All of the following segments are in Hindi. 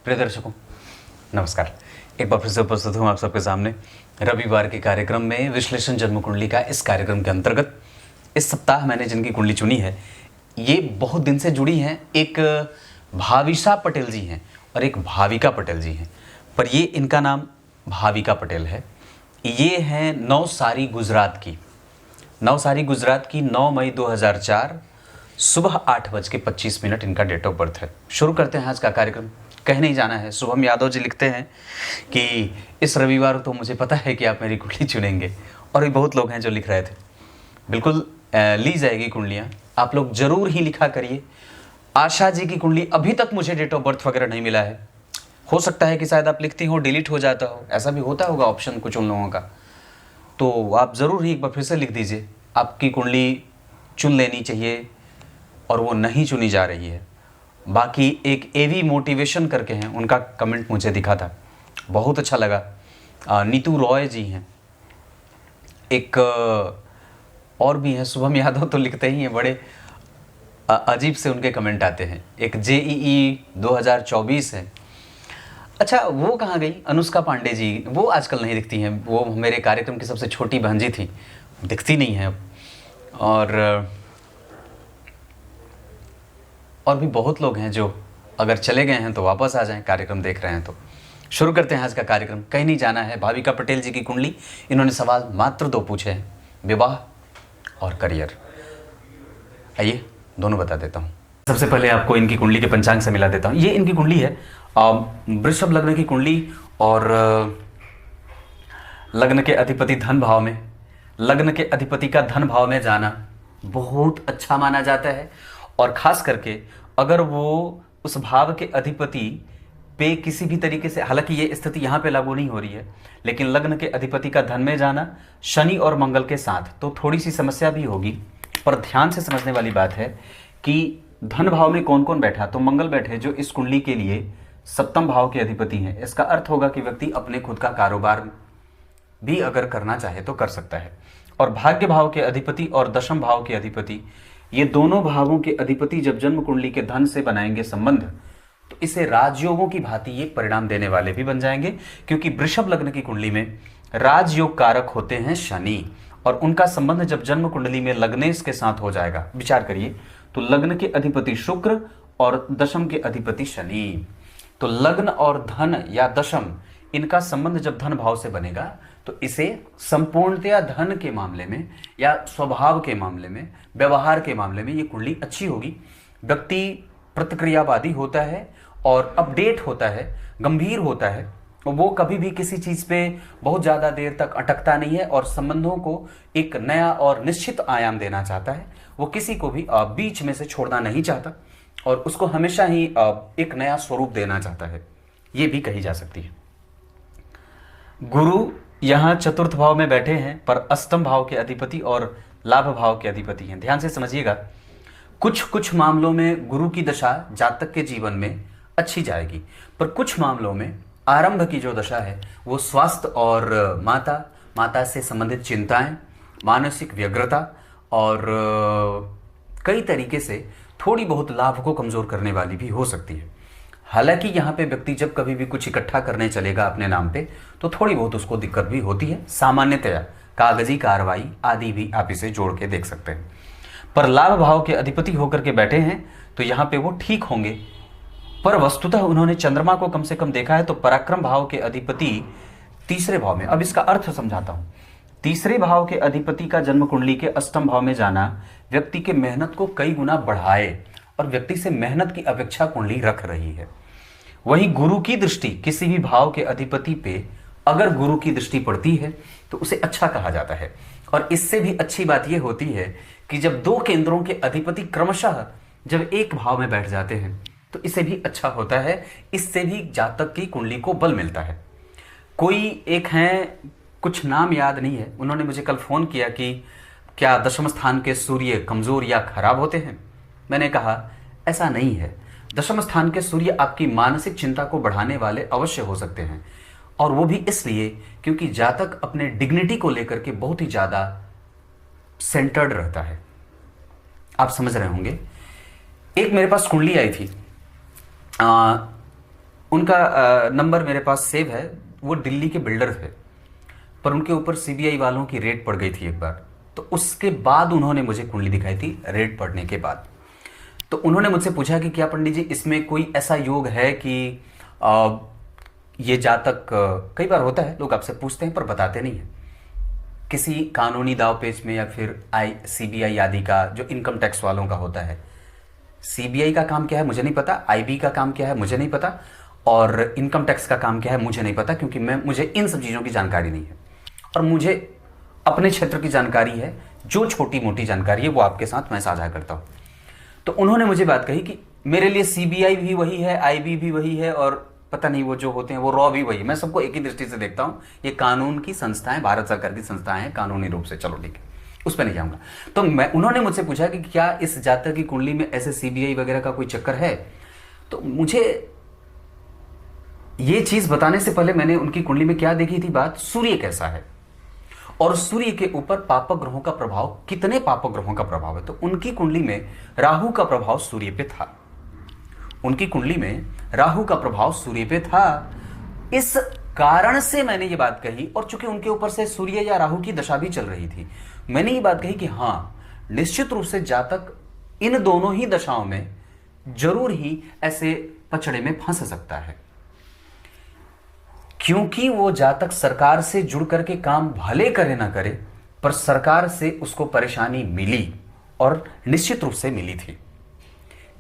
प्रिय दर्शकों, नमस्कार। एक बार फिर से उपस्थित हूँ आप सबके सामने रविवार के कार्यक्रम में विश्लेषण जन्म कुंडली का। इस कार्यक्रम के अंतर्गत इस सप्ताह मैंने जिनकी कुंडली चुनी है, ये बहुत दिन से जुड़ी हैं। एक भाविशा पटेल जी हैं और एक भाविका पटेल जी हैं, पर ये इनका नाम भाविका पटेल है। ये हैं नवसारी गुजरात की। नवसारी गुजरात की 9 मई 2004 सुबह 8:25 इनका डेट ऑफ बर्थ है। शुरू करते हैं आज का कार्यक्रम। कहीं नहीं जाना है। शुभम यादव जी लिखते हैं कि इस रविवार तो मुझे पता है कि आप मेरी कुंडली चुनेंगे, और भी बहुत लोग हैं जो लिख रहे थे। बिल्कुल ली जाएगी कुंडलियाँ, आप लोग ज़रूर ही लिखा करिए। आशा जी की कुंडली अभी तक मुझे डेट ऑफ बर्थ वगैरह नहीं मिला है। हो सकता है कि शायद आप लिखती हो डिलीट हो जाता हो, ऐसा भी होता होगा ऑप्शन कुछ उन लोगों का। तो आप ज़रूर ही एक बार फिर से लिख दीजिए। आपकी कुंडली चुन लेनी चाहिए और वो नहीं चुनी जा रही है। बाकी एक एवी मोटिवेशन करके हैं, उनका कमेंट मुझे दिखा था, बहुत अच्छा लगा। नीतू रॉय जी हैं। एक और भी हैं, शुभम यादव तो लिखते ही हैं, बड़े अजीब से उनके कमेंट आते हैं। एक JEE 2024 है। अच्छा, वो कहाँ गई अनुष्का पांडे जी? वो आजकल नहीं दिखती हैं। वो मेरे कार्यक्रम की सबसे छोटी बहन जी थी, दिखती नहीं है अब। और भी बहुत लोग हैं जो अगर चले गए हैं तो वापस आ जाएं, कार्यक्रम देख रहे हैं तो। शुरू करते हैं आज का कार्यक्रम। कहीं नहीं जाना है। भाविका पटेल जी की कुंडली। इन्होंने सवाल मात्र 2 पूछे हैं, विवाह और करियर। आइए दोनों बता देता हूँ। सबसे पहले आपको इनकी कुंडली के पंचांग से मिला देता हूँ। ये इनकी कुंडली है, वृषभ लग्न की कुंडली, और लग्न के अधिपति धन भाव में। लग्न के अधिपति का धन भाव में जाना बहुत अच्छा माना जाता है, और खास करके अगर वो उस भाव के अधिपति पे किसी भी तरीके से, हालांकि ये स्थिति यहाँ पे लागू नहीं हो रही है, लेकिन लग्न के अधिपति का धन में जाना शनि और मंगल के साथ, तो थोड़ी सी समस्या भी होगी। पर ध्यान से समझने वाली बात है कि धन भाव में कौन कौन बैठा। तो मंगल बैठे, जो इस कुंडली के लिए सप्तम भाव के अधिपति हैं। इसका अर्थ होगा कि व्यक्ति अपने खुद का कारोबार भी अगर करना चाहे तो कर सकता है। और भाग्य भाव के अधिपति और दशम भाव के अधिपति, ये दोनों भावों के अधिपति जब जन्म कुंडली के धन से बनाएंगे संबंध, तो इसे राजयोगों की भांति ये परिणाम देने वाले भी बन जाएंगे। क्योंकि वृषभ लग्न की कुंडली में राजयोग कारक होते हैं शनि, और उनका संबंध जब जन्म कुंडली में लग्नेश के साथ हो जाएगा, विचार करिए, तो लग्न के अधिपति शुक्र और दशम के अधिपति शनि। तो लग्न और धन या दशम, इनका संबंध जब धन भाव से बनेगा तो इसे संपूर्णतया धन के मामले में या स्वभाव के मामले में, व्यवहार के मामले में ये कुंडली अच्छी होगी। व्यक्ति प्रतिक्रियावादी होता है और अपडेट होता है, गंभीर होता है। वो कभी भी किसी चीज पे बहुत ज्यादा देर तक अटकता नहीं है, और संबंधों को एक नया और निश्चित आयाम देना चाहता है। वो किसी को भी बीच में से छोड़ना नहीं चाहता, और उसको हमेशा ही एक नया स्वरूप देना चाहता है, ये भी कही जा सकती है। गुरु यहाँ चतुर्थ भाव में बैठे हैं, पर अष्टम भाव के अधिपति और लाभ भाव के अधिपति हैं। ध्यान से समझिएगा, कुछ मामलों में गुरु की दशा जातक के जीवन में अच्छी जाएगी, पर कुछ मामलों में आरंभ की जो दशा है वो स्वास्थ्य और माता से संबंधित चिंताएं, मानसिक व्यग्रता और कई तरीके से थोड़ी बहुत लाभ को कमजोर करने वाली भी हो सकती है। हालांकि यहाँ पे व्यक्ति जब कभी भी कुछ इकट्ठा करने चलेगा अपने नाम पे, तो थोड़ी बहुत उसको दिक्कत भी होती है। सामान्यतया कागजी कार्रवाई आदि भी आप इसे जोड़ के देख सकते हैं। पर लाभ भाव के अधिपति होकर के बैठे हैं तो यहाँ पे वो ठीक होंगे। पर वस्तुतः उन्होंने चंद्रमा को कम से कम देखा है, तो पराक्रम भाव के अधिपति तीसरे भाव में। अब इसका अर्थ समझाता हूं। तीसरे भाव के अधिपति का जन्म कुंडली के अष्टम भाव में जाना व्यक्ति के मेहनत को कई गुना बढ़ाए, और व्यक्ति से मेहनत की अपेक्षा कुंडली रख रही है। वहीं गुरु की दृष्टि किसी भी भाव के अधिपति पे अगर गुरु की दृष्टि पड़ती है तो उसे अच्छा कहा जाता है। और इससे भी अच्छी बात यह होती है कि जब 2 केंद्रों के अधिपति क्रमशः जब एक भाव में बैठ जाते हैं तो इसे भी अच्छा होता है। इससे भी जातक की कुंडली को बल मिलता है। कोई एक हैं, कुछ नाम याद नहीं है, उन्होंने मुझे कल फोन किया कि क्या दशम स्थान के सूर्य कमजोर या खराब होते हैं। मैंने कहा ऐसा नहीं है। दशम स्थान के सूर्य आपकी मानसिक चिंता को बढ़ाने वाले अवश्य हो सकते हैं, और वो भी इसलिए क्योंकि जातक अपने डिग्निटी को लेकर के बहुत ही ज्यादा सेंटर्ड रहता है। आप समझ रहे होंगे। एक मेरे पास कुंडली आई थी, उनका नंबर मेरे पास सेव है। वो दिल्ली के बिल्डर थे, पर उनके ऊपर सीबीआई वालों की रेड पड़ गई थी एक बार। तो उसके बाद उन्होंने मुझे कुंडली दिखाई थी, रेड पड़ने के बाद। तो उन्होंने मुझसे पूछा कि क्या पंडित जी इसमें कोई ऐसा योग है कि आ, ये जातक कई बार होता है लोग आपसे पूछते हैं पर बताते नहीं है, किसी कानूनी दाव पेच में या फिर सीबीआई आदि का, जो इनकम टैक्स वालों का होता है। सीबीआई का काम क्या है मुझे नहीं पता, आईबी का काम क्या है मुझे नहीं पता, और इनकम टैक्स का काम क्या है मुझे नहीं पता, क्योंकि मुझे इन सब चीज़ों की जानकारी नहीं है। और मुझे अपने क्षेत्र की जानकारी है, जो छोटी मोटी जानकारी है वो आपके साथ मैं साझा करता हूँ। तो उन्होंने मुझे बात कही कि मेरे लिए सीबीआई भी वही है, आईबी भी वही है, और पता नहीं वो जो होते हैं वो रॉ भी वही है। मैं सबको एक ही दृष्टि से देखता हूँ, ये कानून की संस्थाएं, भारत सरकार की संस्थाएं हैं कानूनी रूप से। चलो ठीक है, उस पर नहीं जाऊंगा। तो उन्होंने मुझसे पूछा कि क्या इस जातक की कुंडली में ऐसे सीबीआई वगैरह का कोई चक्कर है। तो मुझे ये चीज बताने से पहले मैंने उनकी कुंडली में क्या देखी थी बात, सूर्य कैसा है और सूर्य के ऊपर पापक ग्रहों का प्रभाव, कितने पापक ग्रहों का प्रभाव है। तो उनकी कुंडली में राहु का प्रभाव सूर्य पे था, उनकी कुंडली में राहु का प्रभाव सूर्य पे था। इस कारण से मैंने ये बात कही, और चूंकि उनके ऊपर से सूर्य या राहु की दशा भी चल रही थी, मैंने ये बात कही कि हां निश्चित रूप से जातक इन दोनों ही दशाओं में जरूर ही ऐसे पचड़े में फंस सकता है, क्योंकि वो जातक सरकार से जुड़ करके काम भले करे ना करे, पर सरकार से उसको परेशानी मिली, और निश्चित रूप से मिली थी।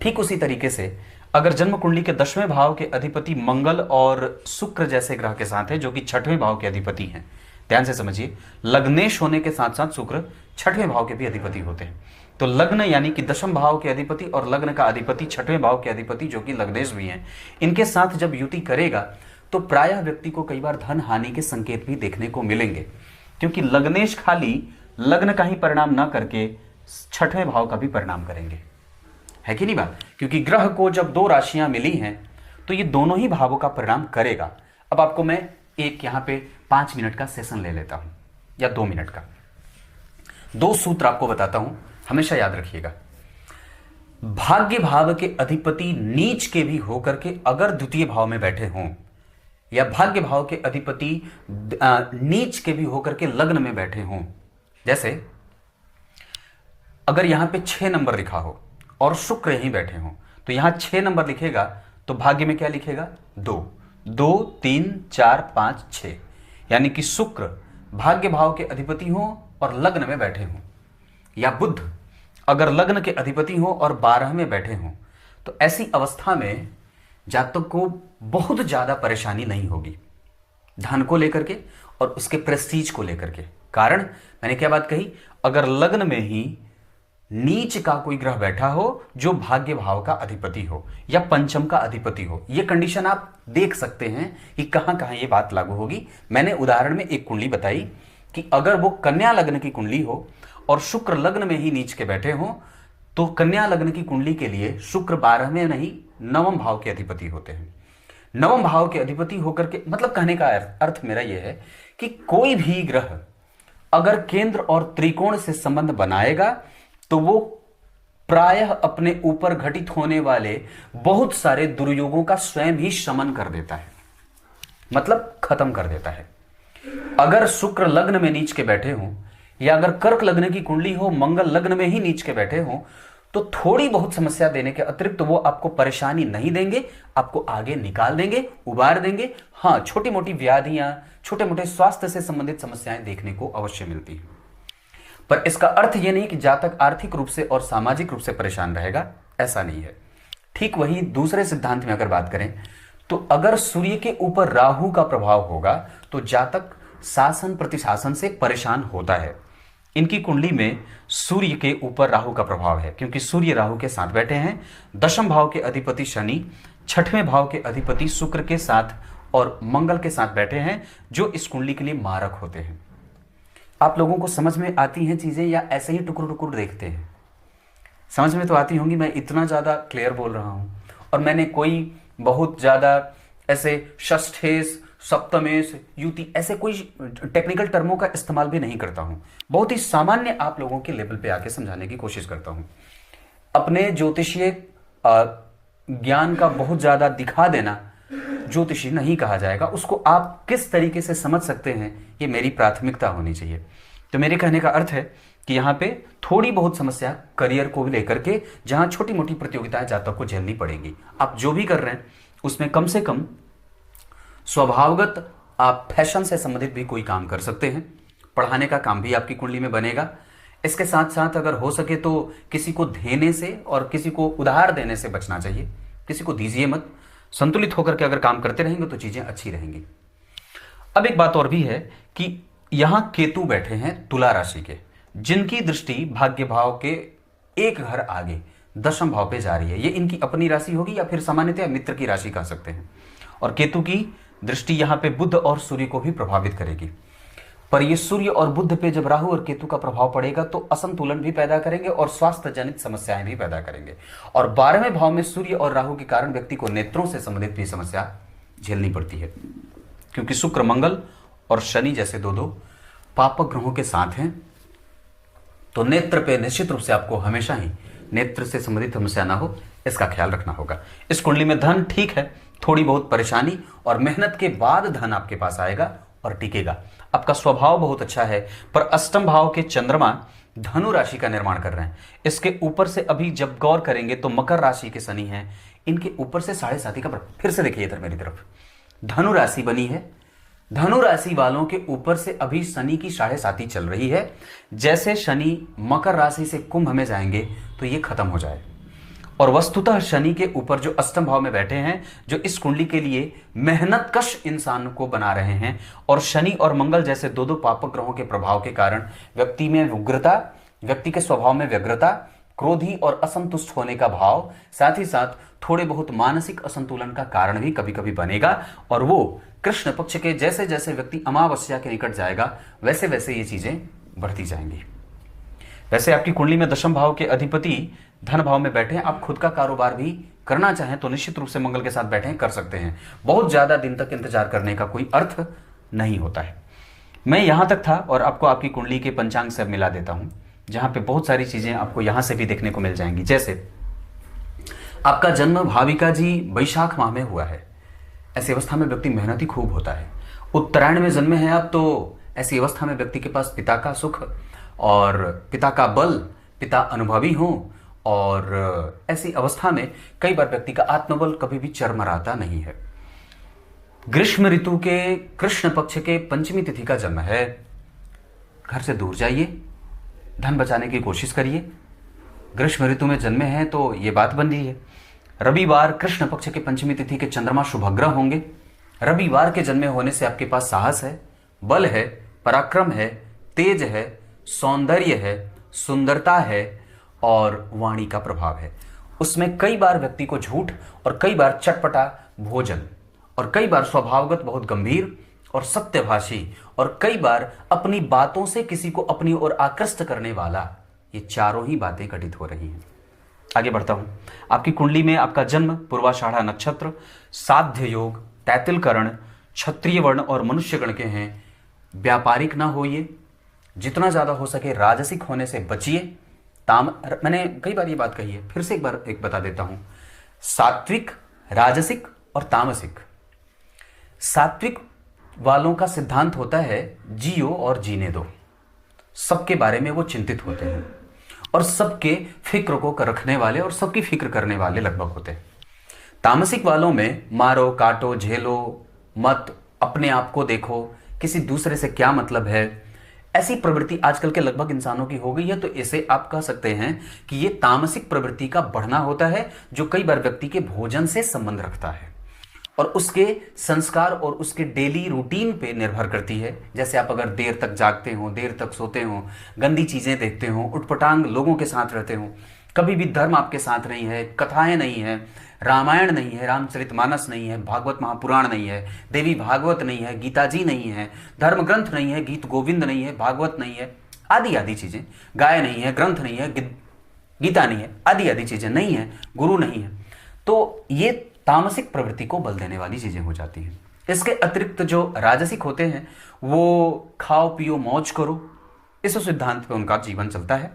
ठीक उसी तरीके से अगर जन्म कुंडली के 10वें भाव के अधिपति मंगल और शुक्र जैसे ग्रह के साथ है, जो कि 6वें भाव के अधिपति हैं, ध्यान से समझिए, लग्नेश होने के साथ साथ शुक्र 6वें भाव के भी अधिपति होते हैं। तो लग्न यानी कि 10वें भाव के अधिपति और लग्न का अधिपति 6वें भाव के अधिपति जो कि लग्नेश भी हैं, इनके साथ जब युति करेगा तो प्रायः व्यक्ति को कई बार धन हानि के संकेत भी देखने को मिलेंगे, क्योंकि लग्नेश खाली लग्न का ही परिणाम ना करके 6वें भाव का भी परिणाम करेंगे, है कि नहीं बात। क्योंकि ग्रह को जब दो राशियां मिली हैं तो ये दोनों ही भावों का परिणाम करेगा। अब आपको मैं एक यहां पे 5 मिनट का सेशन ले लेता हूं, या 2 मिनट का। 2 सूत्र आपको बताता हूं, हमेशा याद रखिएगा। भाग्य भाव के अधिपति नीच के भी होकर के अगर द्वितीय भाव में बैठे हों, या भाग्य भाव के अधिपति नीच के भी होकर के लग्न में बैठे हों, जैसे अगर यहां पे 6 नंबर लिखा हो और शुक्र यहीं बैठे हों, तो यहां 6 नंबर लिखेगा तो भाग्य में क्या लिखेगा, 2, 2, 3, 4, 5, 6, यानी कि शुक्र भाग्य भाव के अधिपति हो और लग्न में बैठे हों, या बुध अगर लग्न के अधिपति हो और 12 में बैठे हों, तो ऐसी अवस्था में जातक को बहुत ज्यादा परेशानी नहीं होगी धन को लेकर के और उसके प्रेस्टीज को लेकर के। कारण मैंने क्या बात कही, अगर लग्न में ही नीच का कोई ग्रह बैठा हो जो भाग्य भाव का अधिपति हो या पंचम का अधिपति हो, यह कंडीशन आप देख सकते हैं कि कहां कहां यह बात लागू होगी। मैंने उदाहरण में एक कुंडली बताई कि अगर वो कन्या लग्न की कुंडली हो और शुक्र लग्न में ही नीच के बैठे हो, तो कन्या लग्न की कुंडली के लिए शुक्र 12वें नहीं 9वें भाव के अधिपति होते हैं। 9वें भाव के अधिपति होकर के, मतलब कहने का अर्थ मेरा यह है कि कोई भी ग्रह अगर केंद्र और त्रिकोण से संबंध बनाएगा तो वो प्रायः अपने ऊपर घटित होने वाले बहुत सारे दुर्योगों का स्वयं ही शमन कर देता है, मतलब खत्म कर देता है। अगर शुक्र लग्न में नीच के बैठे हों, या अगर कर्क लग्न की कुंडली हो मंगल लग्न में ही नीच के बैठे हों, तो थोड़ी बहुत समस्या देने के अतिरिक्त तो वो आपको परेशानी नहीं देंगे, आपको आगे निकाल देंगे, उबार देंगे। हाँ, छोटी मोटी व्याधियां, छोटे मोटे स्वास्थ्य से संबंधित समस्याएं देखने को अवश्य मिलती हैं, पर इसका अर्थ यह नहीं कि जातक आर्थिक रूप से और सामाजिक रूप से परेशान रहेगा, ऐसा नहीं है। ठीक वही दूसरे सिद्धांत में अगर बात करें तो अगर सूर्य के ऊपर राहु का प्रभाव होगा तो जातक शासन प्रतिशासन से परेशान होता है। इनकी कुंडली में सूर्य के ऊपर राहु का प्रभाव है, क्योंकि सूर्य राहु के साथ बैठे हैं। 10वें भाव के अधिपति शनि 6वें भाव के अधिपति शुक्र के साथ और मंगल के साथ बैठे हैं, जो इस कुंडली के लिए मारक होते हैं। आप लोगों को समझ में आती हैं चीजें, या ऐसे ही टुकुर टुकुर देखते हैं? समझ में तो आती होंगी, मैं इतना ज्यादा क्लियर बोल रहा हूं, और मैंने कोई बहुत ज्यादा ऐसे षष्ठेश सप्तमेश युति ऐसे कोई टेक्निकल टर्मों का इस्तेमाल भी नहीं करता हूं। बहुत ही सामान्य आप लोगों के लेवल पे आके समझाने की कोशिश करता हूं। अपने ज्योतिषीय ज्ञान का बहुत ज्यादा दिखा देना ज्योतिषी नहीं कहा जाएगा, उसको आप किस तरीके से समझ सकते हैं, ये मेरी प्राथमिकता होनी चाहिए। तो मेरे कहने का अर्थ है कि यहाँ पे थोड़ी बहुत समस्या करियर को लेकर के, जहां छोटी मोटी प्रतियोगिताएं जातक को झेलनी पड़ेगी। आप जो भी कर रहे हैं उसमें कम से कम स्वभावगत आप फैशन से संबंधित भी कोई काम कर सकते हैं। पढ़ाने का काम भी आपकी कुंडली में बनेगा। इसके साथ साथ अगर हो सके तो किसी को देने से और किसी को उधार देने से बचना चाहिए, किसी को दीजिए मत। संतुलित होकर के अगर काम करते रहेंगे तो चीजें अच्छी रहेंगी। अब एक बात और भी है कि यहां केतु बैठे हैं तुला राशि के, जिनकी दृष्टि भाग्य भाव के एक घर आगे दशम भाव पे जा रही है। ये इनकी अपनी राशि होगी या फिर सामान्यतः मित्र की राशि कह सकते हैं। और केतु की दृष्टि यहां पे बुध और सूर्य को भी प्रभावित करेगी। पर ये सूर्य और बुध पे जब राहु और केतु का प्रभाव पड़ेगा तो असंतुलन भी पैदा करेंगे और स्वास्थ्य जनित समस्याएं भी पैदा करेंगे। और 12वें भाव में सूर्य और राहु के कारण व्यक्ति को नेत्रों से संबंधित भी समस्या झेलनी पड़ती है, क्योंकि शुक्र, मंगल और शनि जैसे दो पापक ग्रहों के साथ हैं। तो नेत्र पे निश्चित रूप से आपको हमेशा ही नेत्र से संबंधित समस्या ना हो, इसका ख्याल रखना होगा। इस कुंडली में धन ठीक है, थोड़ी बहुत परेशानी और मेहनत के बाद धन आपके पास आएगा और टिकेगा। आपका स्वभाव बहुत अच्छा है, पर अष्टम भाव के चंद्रमा धनु राशि का निर्माण कर रहे हैं। इसके ऊपर से अभी जब गौर करेंगे तो मकर राशि के शनि हैं, इनके ऊपर से 7.5 का फिर से देखिए इधर मेरी तरफ धनु राशि बनी है। धनु राशि वालों के ऊपर से अभी शनि की 7.5 चल रही है। जैसे शनि मकर राशि से कुंभ में जाएंगे तो ये खत्म हो जाए। और वस्तुतः शनि के ऊपर जो अष्टम भाव में बैठे हैं, जो इस कुंडली के लिए मेहनतकश इंसान को बना रहे हैं, और शनि और मंगल जैसे दो पापक ग्रहों के प्रभाव के कारण व्यक्ति में उग्रता, व्यक्ति के स्वभाव में व्यग्रता, क्रोधी और असंतुष्ट होने का भाव, साथ ही साथ थोड़े बहुत मानसिक असंतुलन का कारण भी कभी कभी बनेगा। और वो कृष्ण पक्ष के जैसे जैसे व्यक्ति अमावस्या के निकट जाएगा वैसे वैसे ये चीजें बढ़ती जाएंगी। वैसे आपकी कुंडली में दशम भाव के अधिपति धन भाव में बैठे हैं। आप खुद का कारोबार भी करना चाहें तो निश्चित रूप से मंगल के साथ बैठे कर सकते हैं। बहुत ज्यादा दिन तक इंतजार करने का कोई अर्थ नहीं होता है। मैं यहां तक था और आपको आपकी कुंडली के पंचांग से मिला देता हूं, जहां पे बहुत सारी चीजें आपको यहां से भी देखने को मिल जाएंगी। जैसे आपका जन्म भाविका जी वैशाख माह में हुआ है, ऐसी अवस्था में व्यक्ति मेहनती खूब होता है। उत्तरायण में जन्मे हैं आप, तो ऐसी अवस्था में व्यक्ति के पास पिता का सुख और पिता का बल, पिता अनुभवी हो, और ऐसी अवस्था में कई बार व्यक्ति का आत्मबल कभी भी चरमराता नहीं है। ग्रीष्म ऋतु के कृष्ण पक्ष के पंचमी तिथि का जन्म है। घर से दूर जाइए, धन बचाने की कोशिश करिए। ग्रीष्म ऋतु में जन्मे हैं तो ये बात बन रही है। रविवार कृष्ण पक्ष के पंचमी तिथि के चंद्रमा शुभग्रह होंगे। रविवार के जन्मे होने से आपके पास साहस है, बल है, पराक्रम है, तेज है, सौंदर्य है, सुंदरता है और वाणी का प्रभाव है। उसमें कई बार व्यक्ति को झूठ और कई बार चटपटा भोजन और कई बार स्वभावगत बहुत गंभीर और सत्यभाषी और कई बार अपनी बातों से किसी को अपनी ओर आकृष्ट करने वाला, ये चारों ही बातें घटित हो रही हैं। आगे बढ़ता हूं। आपकी कुंडली में आपका जन्म पूर्वाषाढ़ा नक्षत्र, साध्य योग, तैतिल करण, क्षत्रिय वर्ण और मनुष्य गण के हैं। व्यापारिक ना होइए, जितना ज्यादा हो सके राजसिक होने से बचिए। मैंने कई बार ये बात कही है, फिर से एक बार बता देता हूं। सात्विक, राजसिक और तामसिक। सात्विक वालों का सिद्धांत होता है जियो और जीने दो। सबके बारे में वो चिंतित होते हैं और सबके फिक्र को रखने वाले और सबकी फिक्र करने वाले लगभग होते हैं। तामसिक वालों में मारो, काटो, झेलो मत, अपने आप को देखो, किसी दूसरे से क्या मतलब है, ऐसी प्रवृत्ति आजकल के लगभग इंसानों की हो गई है। तो इसे आप कह सकते हैं कि ये तामसिक प्रवृत्ति का बढ़ना होता है, जो कई बार व्यक्ति के भोजन से संबंध रखता है और उसके संस्कार और उसके डेली रूटीन पे निर्भर करती है। जैसे आप अगर देर तक जागते हो, देर तक सोते हो, गंदी चीजें देखते हो, उटपटांग लोगों के साथ रहते हो, कभी भी धर्म आपके साथ नहीं है, कथाएं नहीं है, रामायण नहीं है, रामचरितमानस नहीं है, भागवत महापुराण नहीं है, देवी भागवत नहीं है, गीता जी नहीं है, धर्म ग्रंथ नहीं है, गीत गोविंद नहीं है, भागवत नहीं है, आदि आदि चीजें, गाय नहीं है, ग्रंथ नहीं है, गीता नहीं है, आदि आदि चीजें नहीं है, गुरु नहीं है, तो ये तामसिक प्रवृत्ति को बल देने वाली चीजें हो जाती हैं। इसके अतिरिक्त जो राजसिक होते हैं वो खाओ पियो मौज करो, इस सिद्धांत पे उनका जीवन चलता है।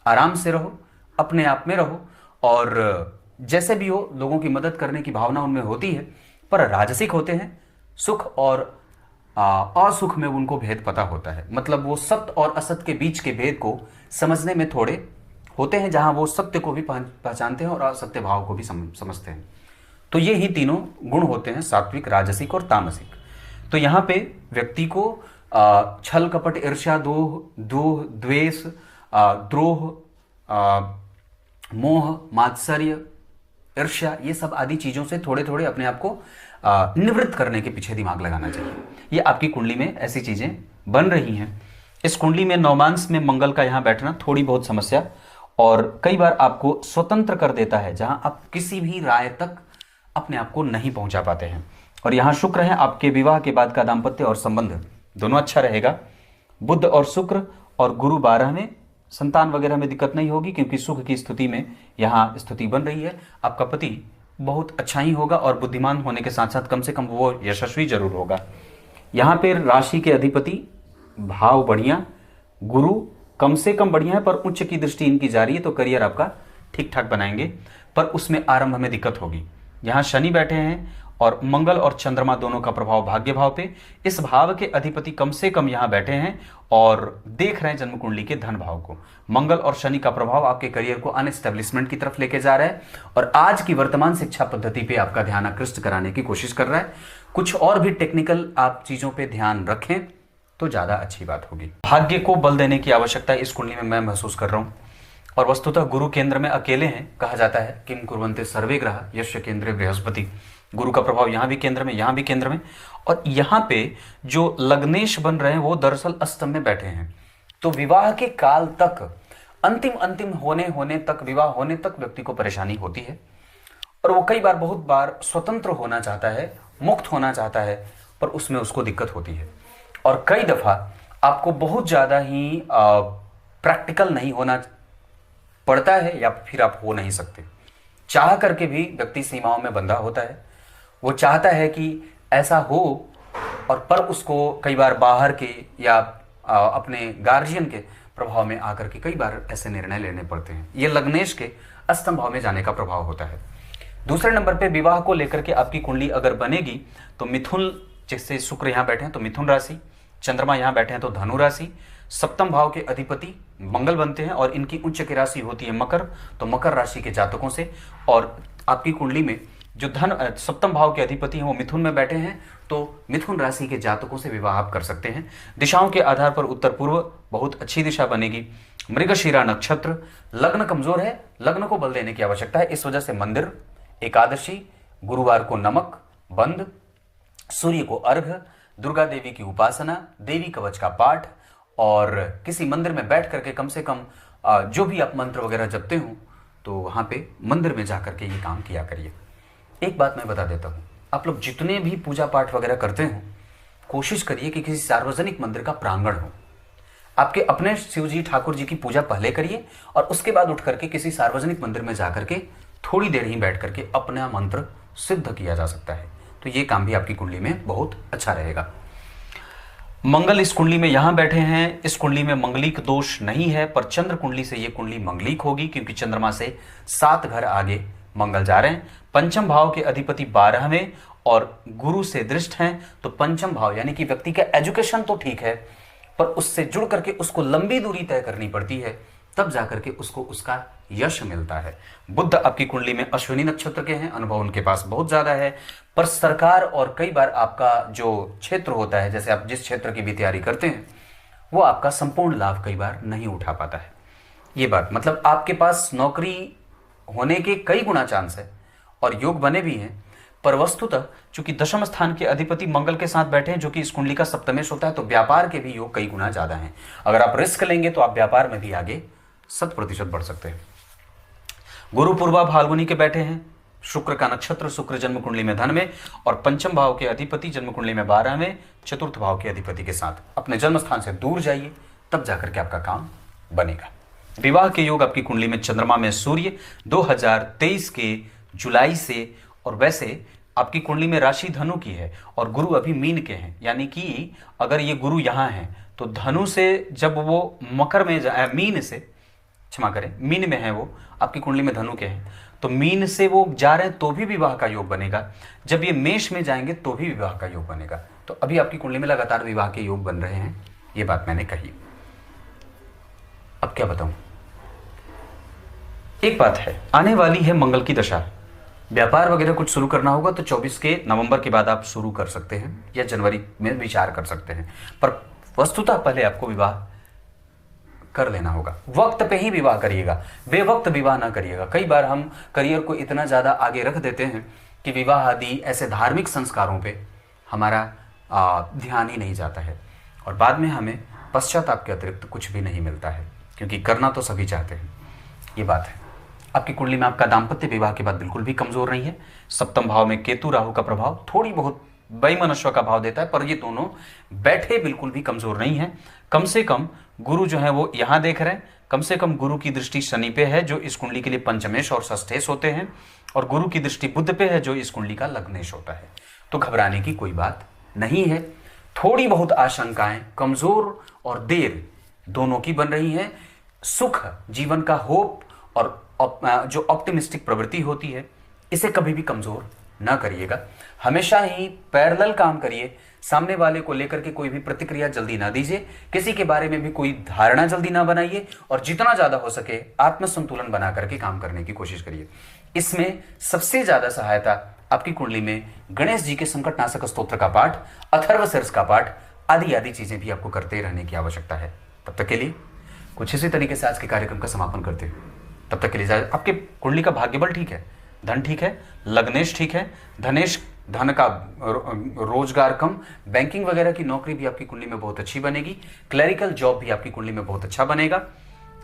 आराम से रहो, अपने आप में रहो और जैसे भी हो लोगों की मदद करने की भावना उनमें होती है, पर राजसिक होते हैं, सुख और असुख में उनको भेद पता होता है। मतलब वो सत्य और असत्य के बीच के भेद को समझने में थोड़े होते हैं, जहां वो सत्य को भी पहचानते हैं और असत्य भाव को भी समझते हैं। तो ये ही तीनों गुण होते हैं, सात्विक, राजसिक और तामसिक। तो यहाँ पे व्यक्ति को छल, कपट, ईर्ष्या, दोह, द्वेष, द्रोह, मोह, मात्सर्य, ईर्ष्या, ये सब आदि चीजों से थोड़े थोड़े अपने आप को निवृत्त करने के पीछे दिमाग लगाना चाहिए। ये आपकी कुंडली में ऐसी चीजें बन रही हैं। इस कुंडली में नौमांस में मंगल का यहाँ बैठना थोड़ी बहुत समस्या और कई बार आपको स्वतंत्र कर देता है, जहां आप किसी भी राय तक अपने आप को नहीं पहुंचा पाते हैं। और यहाँ शुक्र है, आपके विवाह के बाद का दाम्पत्य और संबंध दोनों अच्छा रहेगा। बुध और शुक्र और गुरु 12 में, संतान वगैरह में दिक्कत नहीं होगी क्योंकि सुख की स्थिति में यहाँ स्थिति बन रही है। आपका पति बहुत अच्छा ही होगा और बुद्धिमान होने के साथ साथ कम से कम वो यशस्वी जरूर होगा। यहाँ पे राशि के अधिपति भाव बढ़िया, गुरु कम से कम बढ़िया है पर उच्च की दृष्टि इनकी जा रही है, तो करियर आपका ठीक ठाक बनाएंगे, पर उसमें आरंभ में दिक्कत होगी। यहाँ शनि बैठे हैं और मंगल और चंद्रमा दोनों का प्रभाव भाग्य भाव पे। इस भाव के अधिपति कम से कम यहाँ बैठे हैं और देख रहे हैं जन्म कुंडली के धन भाव को। मंगल और शनि का प्रभाव आपके करियर को अनएस्टेब्लिशमेंट की तरफ लेके जा रहा है और आज की वर्तमान शिक्षा पद्धति पे आपका ध्यान आकृष्ट कराने की कोशिश कर रहा है। कुछ और भी टेक्निकल आप चीजों पे ध्यान रखें तो ज्यादा अच्छी बात होगी। भाग्य को बल देने की आवश्यकता इस कुंडली में मैं महसूस कर रहा हूं और वस्तुतः गुरु केंद्र में अकेले हैं। कहा जाता है किम कुर्वन्ते सर्वे ग्रह यस्य केंद्रे बृहस्पति। गुरु का प्रभाव यहाँ भी केंद्र में, यहाँ भी केंद्र में, और यहाँ पे जो लग्नेश बन रहे हैं वो दरअसल अष्टम में बैठे हैं। तो विवाह के काल तक, अंतिम होने तक, विवाह होने तक व्यक्ति को परेशानी होती है और वो कई बार, बहुत बार स्वतंत्र होना चाहता है, मुक्त होना चाहता है, पर उसमें उसको दिक्कत होती है। और कई दफा आपको बहुत ज्यादा ही प्रैक्टिकल नहीं होना पड़ता है या फिर आप हो नहीं सकते। चाह करके भी व्यक्ति सीमाओं में बंधा होता है। वो चाहता है कि ऐसा हो और पर उसको कई बार बाहर के या अपने गार्जियन के प्रभाव में आकर के कई बार ऐसे निर्णय लेने पड़ते हैं। ये लग्नेश के अष्टम भाव में जाने का प्रभाव होता है। दूसरे नंबर पे विवाह को लेकर के आपकी कुंडली अगर बनेगी तो मिथुन, जैसे शुक्र यहाँ बैठे हैं तो मिथुन राशि, चंद्रमा यहाँ बैठे हैं तो धनु राशि, सप्तम भाव के अधिपति मंगल बनते हैं और इनकी उच्च की राशि होती है मकर, तो मकर राशि के जातकों से। और आपकी कुंडली में जो सप्तम भाव के अधिपति हैं वो मिथुन में बैठे हैं, तो मिथुन राशि के जातकों से विवाह आप कर सकते हैं। दिशाओं के आधार पर उत्तर पूर्व बहुत अच्छी दिशा बनेगी। मृगशिरा नक्षत्र, लग्न कमजोर है, लग्न को बल देने की आवश्यकता है। इस वजह से मंदिर, एकादशी, गुरुवार को नमक बंद, सूर्य को अर्घ्य, दुर्गा देवी की उपासना, देवी कवच का पाठ और किसी मंदिर में बैठ करके कम से कम जो भी आप मंत्र वगैरह जपते हो तो वहां पे मंदिर में जाकर के ये काम किया करिए। एक बात मैं बता देता हूँ, आप लोग जितने भी पूजा पाठ वगैरह करते हो कोशिश करिए कि किसी सार्वजनिक मंदिर का प्रांगण हो। आपके अपने शिव जी ठाकुर जी की पूजा पहले करिए और उसके बाद उठ करके किसी सार्वजनिक मंदिर में जाकर के थोड़ी देर ही बैठ करके अपना मंत्र सिद्ध किया जा सकता है। तो ये काम भी आपकी कुंडली में बहुत अच्छा रहेगा। मंगल इस कुंडली में यहां बैठे हैं। इस कुंडली में मंगलिक दोष नहीं है, पर चंद्र कुंडली से ये कुंडली मंगलिक होगी क्योंकि चंद्रमा से 7 घर आगे मंगल जा रहे हैं। पंचम भाव के अधिपति 12वें और गुरु से दृष्ट हैं, तो पंचम भाव यानी कि व्यक्ति का एजुकेशन तो ठीक है पर उससे जुड़ करके उसको लंबी दूरी तय करनी पड़ती है, तब जाकर के उसको उसका यश मिलता है। बुध आपकी कुंडली में अश्विनी नक्षत्र के हैं, अनुभव उनके पास बहुत ज्यादा है, पर सरकार और कई बार आपका जो क्षेत्र होता है, जैसे आप जिस क्षेत्र की भी तैयारी करते हैं, वो आपका संपूर्ण लाभ कई बार नहीं उठा पाता है। ये बात मतलब आपके पास नौकरी होने के कई गुना चांस है और योग बने भी हैं, पर वस्तुतः चूंकि दशम स्थान के अधिपति मंगल के साथ बैठे हैं जो कि इस कुंडली का सप्तमेश होता है, तो व्यापार के भी योग कई गुना ज्यादा हैं। अगर आप रिस्क लेंगे तो आप व्यापार में भी आगे 100% बढ़ सकते हैं। गुरु पूर्वा फाल्गुनी के बैठे हैं, शुक्र का नक्षत्र, शुक्र जन्म कुंडली में धन में और पंचम भाव के अधिपति जन्म कुंडली में 12वें, चतुर्थ भाव के अधिपति के साथ। अपने जन्म स्थान से दूर जाइए तब जाकर के आपका काम बनेगा। विवाह के योग आपकी कुंडली में चंद्रमा में सूर्य 2023 के जुलाई से, और वैसे आपकी कुंडली में राशि धनु की है और गुरु अभी मीन के हैं, यानी कि अगर ये गुरु यहाँ हैं तो धनु से जब वो मकर में मीन से क्षमा करें, मीन में है वो, आपकी कुंडली में धनु के हैं, तो मीन से वो जा रहे हैं तो भी विवाह का योग बनेगा, जब ये मेष में जाएंगे तो भी विवाह का योग बनेगा। तो अभी आपकी कुंडली में लगातार विवाह के योग बन रहे हैं, ये बात मैंने कही। अब क्या बताऊं, एक बात है, आने वाली है मंगल की दशा। व्यापार वगैरह कुछ शुरू करना होगा तो 24 के नवंबर के बाद आप शुरू कर सकते हैं या जनवरी में विचार कर सकते हैं, पर वस्तुतः पहले आपको विवाह कर लेना होगा। वक्त पे ही विवाह करिएगा, बेवक्त विवाह ना करिएगा। कई बार हम करियर को इतना ज़्यादा आगे रख देते हैं कि विवाह आदि ऐसे धार्मिक संस्कारों पे हमारा ध्यान ही नहीं जाता है, और बाद में हमें पश्चाताप के अतिरिक्त कुछ भी नहीं मिलता है, क्योंकि करना तो सभी चाहते हैं। ये बात है। आपकी कुंडली में आपका दाम्पत्य विवाह के बाद बिल्कुल भी कमजोर नहीं है। सप्तम भाव में केतु राहु का प्रभाव थोड़ी बहुत वैमनस्व का भाव देता है, पर ये दोनों बैठे बिल्कुल भी कमजोर नहीं है। कम से कम गुरु जो है वो यहां देख रहे हैं, कम से कम गुरु की दृष्टि शनि पे है जो इस कुंडली के लिए पंचमेश और षष्ठेश होते हैं, और गुरु की दृष्टि बुध पे है जो इस कुंडली का लग्नेश होता है। तो घबराने की कोई बात नहीं है। थोड़ी बहुत आशंकाएं कमजोर और देर दोनों की बन रही हैं। सुख, जीवन का होप और जो ऑप्टिमिस्टिक प्रवृत्ति होती है, इसे कभी भी कमजोर ना करिएगा। हमेशा ही पैरेलल काम करिए। सामने वाले को लेकर के कोई भी प्रतिक्रिया जल्दी ना दीजिए, किसी के बारे में भी कोई धारणा जल्दी ना बनाइए, और जितना ज्यादा हो सके आत्मसंतुलन बना करके काम करने की कोशिश करिए। इसमें सबसे ज्यादा सहायता आपकी कुंडली में गणेश जी के संकटनाशक स्तोत्र का पाठ, अथर्वशीर्ष का पाठ आदि आदि चीजें भी आपको करते रहने की आवश्यकता है। तब तक के लिए कुछ इसी तरीके से आज के कार्यक्रम का समापन करते हैं। तब तक के लिए आपके कुंडली का भाग्यबल ठीक है, धन ठीक है, लग्नेश ठीक है, धनेश धन का रोजगार कम, बैंकिंग वगैरह की नौकरी भी आपकी कुंडली में बहुत अच्छी बनेगी, क्लरिकल जॉब भी आपकी कुंडली में बहुत अच्छा बनेगा।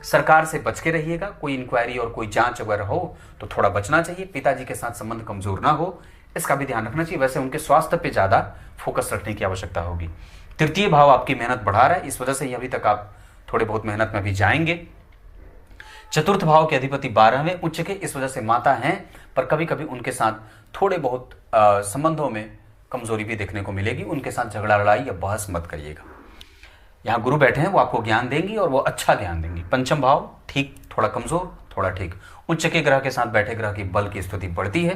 सरकार से बच के रहिएगा, कोई इंक्वायरी और कोई जांच वगैरह हो तो थोड़ा बचना चाहिए। पिताजी के साथ संबंध कमजोर ना हो, इसका भी ध्यान रखना चाहिए। वैसे उनके स्वास्थ्य पे ज्यादा फोकस रखने की आवश्यकता होगी। तृतीय भाव आपकी मेहनत बढ़ा रहा है, इस वजह से अभी तक आप थोड़े बहुत मेहनत में भी जाएंगे। चतुर्थ भाव के अधिपति 12वें उच्च के, इस वजह से माता हैं, पर कभी कभी उनके साथ थोड़े बहुत संबंधों में कमजोरी भी देखने को मिलेगी। उनके साथ झगड़ा लड़ाई या बहस मत करिएगा। यहाँ गुरु बैठे हैं, वो आपको ज्ञान देंगी और वो अच्छा ज्ञान देंगी। पंचम भाव ठीक, थोड़ा कमजोर, थोड़ा ठीक। उच्च के ग्रह के साथ बैठे ग्रह की बल की स्थिति बढ़ती है,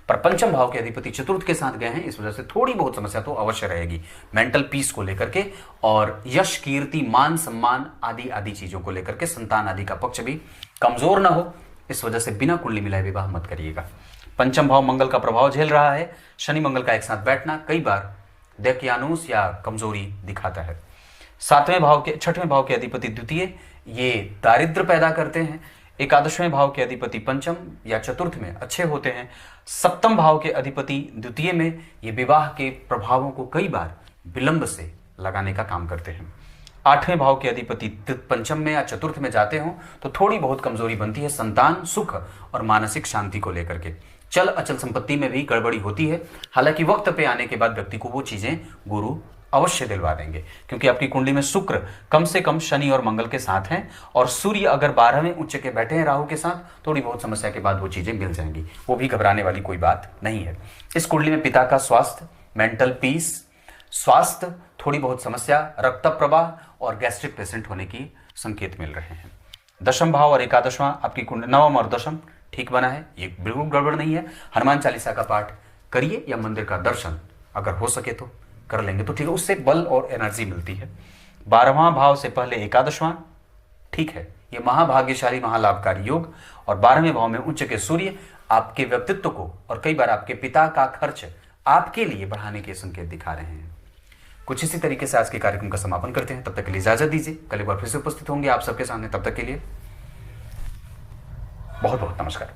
पर पंचम भाव के अधिपति चतुर्थ के साथ गए हैं, इस वजह से थोड़ी बहुत समस्या तो अवश्य रहेगी मेंटल पीस को लेकर के, और यश, कीर्ति, मान, सम्मान आदि आदि चीजों को लेकर के। संतान आदि का पक्ष भी कमजोर ना हो, इस वजह से बिना कुंडली मिलाए विवाह मत करिएगा। पंचम भाव मंगल का प्रभाव झेल रहा है। शनि मंगल का एक साथ बैठना कई बार दैक्यानुस या कमजोरी दिखाता है। छठवें भाव के अधिपति द्वितीय, ये दारिद्र पैदा करते हैं। एकादशवें भाव के अधिपति पंचम या चतुर्थ में अच्छे होते हैं। सप्तम भाव के अधिपति द्वितीय में ये विवाह के प्रभावों को कई बार विलंब से लगाने का काम करते हैं। आठवें भाव के अधिपति पंचम में या चतुर्थ में जाते हो तो थोड़ी बहुत कमजोरी बनती है संतान, सुख और मानसिक शांति को लेकर के। चल अचल संपत्ति में भी गड़बड़ी होती है, हालांकि वक्त पे आने के बाद व्यक्ति को वो चीजें गुरु अवश्य दिलवा देंगे, क्योंकि आपकी कुंडली में शुक्र कम से कम शनि और मंगल के साथ हैं, और सूर्य अगर 12वें उच्च के बैठे हैं राहु के साथ, थोड़ी बहुत समस्या के बाद वो चीजें मिल जाएंगी। वो भी घबराने वाली कोई बात नहीं है। इस कुंडली में पिता का स्वास्थ्य, मेंटल पीस, स्वास्थ्य, थोड़ी बहुत समस्या, रक्त प्रवाह और गैस्ट्रिक पेशेंट होने की संकेत मिल रहे हैं। दशम भाव और एकादशवां आपकी कुंडली, नवम और दशम ठीक बना है, ये बिल्कुल गड़बड़ नहीं है। हनुमान चालीसा का पाठ करिए या मंदिर का दर्शन अगर हो सके तो कर लेंगे तो ठीक है, उससे बल और एनर्जी मिलती है। 12वां भाव से पहले एकादशवां ठीक है, ये महाभाग्यशाली महालाभकारी योग, और 12वें भाव में उच्च के सूर्य आपके व्यक्तित्व को और कई बार आपके पिता का खर्च आपके लिए बढ़ाने के संकेत दिखा रहे हैं। कुछ इसी तरीके से आज के कार्यक्रम का समापन करते हैं। तब तक के लिए इजाजत दीजिए, कल एक बार फिर से उपस्थित होंगे आप सबके सामने। तब तक के लिए बहुत बहुत नमस्कार।